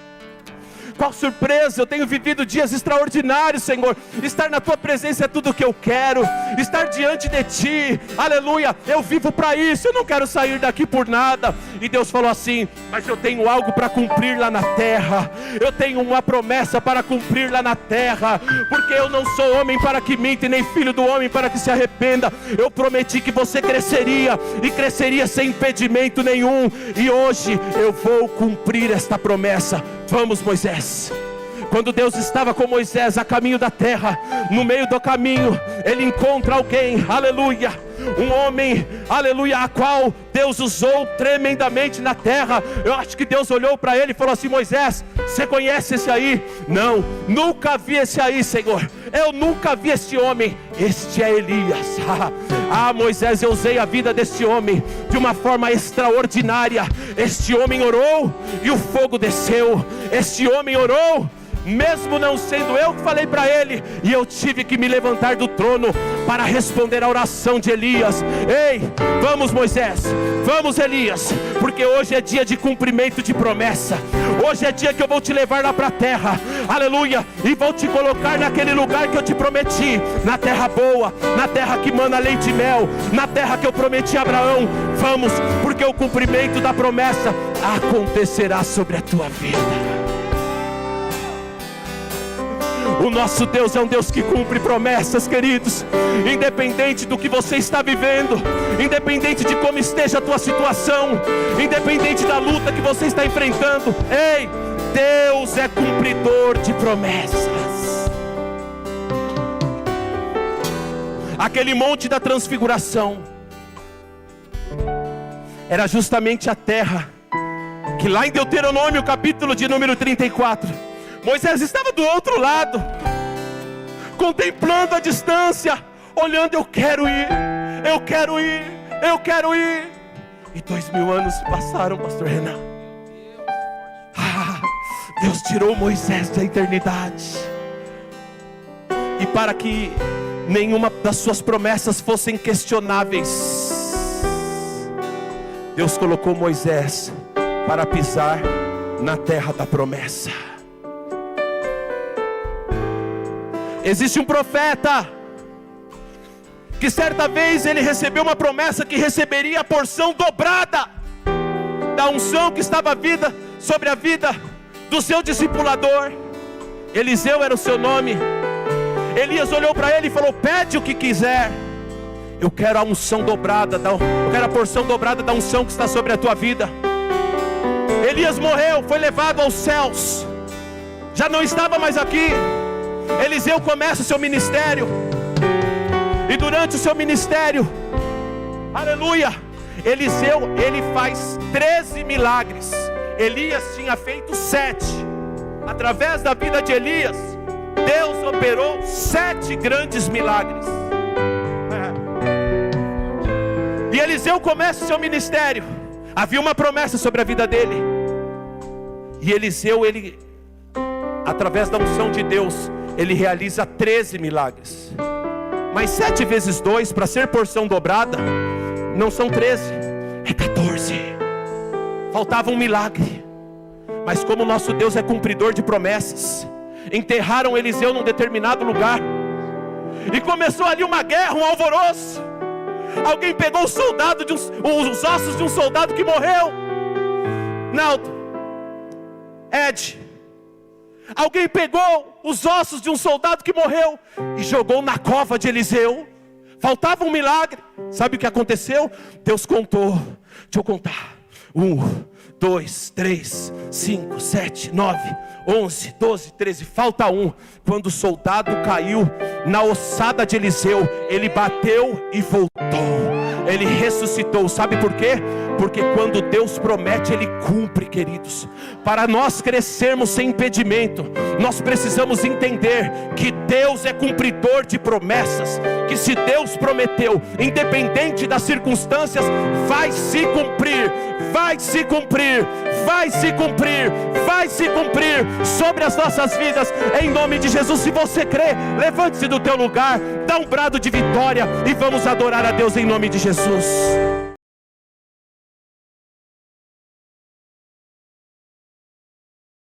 Speaker 1: Qual surpresa? Eu tenho vivido dias extraordinários, Senhor. Estar na tua presença é tudo o que eu quero. Estar diante de ti, aleluia. Eu vivo para isso, eu não quero sair daqui por nada. E Deus falou assim: mas eu tenho algo para cumprir lá na terra. Eu tenho uma promessa para cumprir lá na terra. Porque eu não sou homem para que minta, e nem filho do homem para que se arrependa. Eu prometi que você cresceria, e cresceria sem impedimento nenhum. E hoje eu vou cumprir esta promessa. Vamos, Moisés. Quando Deus estava com Moisés a caminho da terra, no meio do caminho, ele encontra alguém, aleluia, um homem, aleluia, a qual Deus usou tremendamente na terra. Eu acho que Deus olhou para ele e falou assim: Moisés, você conhece esse aí? Não, nunca vi esse aí, Senhor. Eu nunca vi esse homem. Este é Elias. Moisés, eu usei a vida deste homem de uma forma extraordinária. Este homem orou e o fogo desceu. Este homem orou, mesmo não sendo eu que falei para ele, e eu tive que me levantar do trono para responder a oração de Elias. Ei, vamos, Moisés, vamos, Elias, porque hoje é dia de cumprimento de promessa. Hoje é dia que eu vou te levar lá para a terra, aleluia, e vou te colocar naquele lugar que eu te prometi, na terra boa, na terra que mana leite e mel, na terra que eu prometi a Abraão. Vamos, porque o cumprimento da promessa acontecerá sobre a tua vida. O nosso Deus é um Deus que cumpre promessas, queridos. Independente do que você está vivendo, independente de como esteja a tua situação, independente da luta que você está enfrentando, ei, Deus é cumpridor de promessas. Aquele monte da transfiguração era justamente a terra que lá em Deuteronômio capítulo de número 34, Moisés estava do outro lado, contemplando a distância, olhando: eu quero ir, eu quero ir, eu quero ir. E 2000 anos se passaram, pastor Renan. Deus tirou Moisés da eternidade, e para que nenhuma das suas promessas fossem questionáveis, Deus colocou Moisés para pisar na terra da promessa. Existe um profeta que certa vez ele recebeu uma promessa que receberia a porção dobrada da unção que estava sobre a vida do seu discipulador. Eliseu era o seu nome. Elias olhou para ele e falou: pede o que quiser, eu quero a unção dobrada, eu quero a porção dobrada da unção que está sobre a tua vida. Elias morreu, foi levado aos céus, já não estava mais aqui. Eliseu começa o seu ministério, e durante o seu ministério, aleluia, Eliseu, ele faz 13 milagres. Elias tinha feito 7. Através da vida de Elias, Deus operou 7 grandes milagres. E Eliseu começa o seu ministério. Havia uma promessa sobre a vida dele, e Eliseu, ele, através da unção de Deus, ele realiza 13 milagres. Mas 7 vezes 2, para ser porção dobrada, não são 13, é 14. Faltava um milagre. Mas como nosso Deus é cumpridor de promessas, enterraram Eliseu num determinado lugar, e começou ali uma guerra, um alvoroço. Alguém pegou os ossos de um soldado que morreu. Naldo, Ed, alguém pegou os ossos de um soldado que morreu e jogou na cova de Eliseu. Faltava um milagre. Sabe o que aconteceu? Deus contou. Deixa eu contar. 1, 2, 3, 5, 7, 9, 11, 12, 13. Falta um. Quando o soldado caiu na ossada de Eliseu, ele bateu e voltou. Ele ressuscitou. Sabe por quê? Porque quando Deus promete, Ele cumpre, queridos. Para nós crescermos sem impedimento, nós precisamos entender que Deus é cumpridor de promessas. Que se Deus prometeu, independente das circunstâncias, vai se cumprir, vai se cumprir, vai se cumprir, vai se cumprir sobre as nossas vidas, em nome de Jesus. Se você crê, levante-se do teu lugar, dá um brado de vitória e vamos adorar a Deus em nome de Jesus.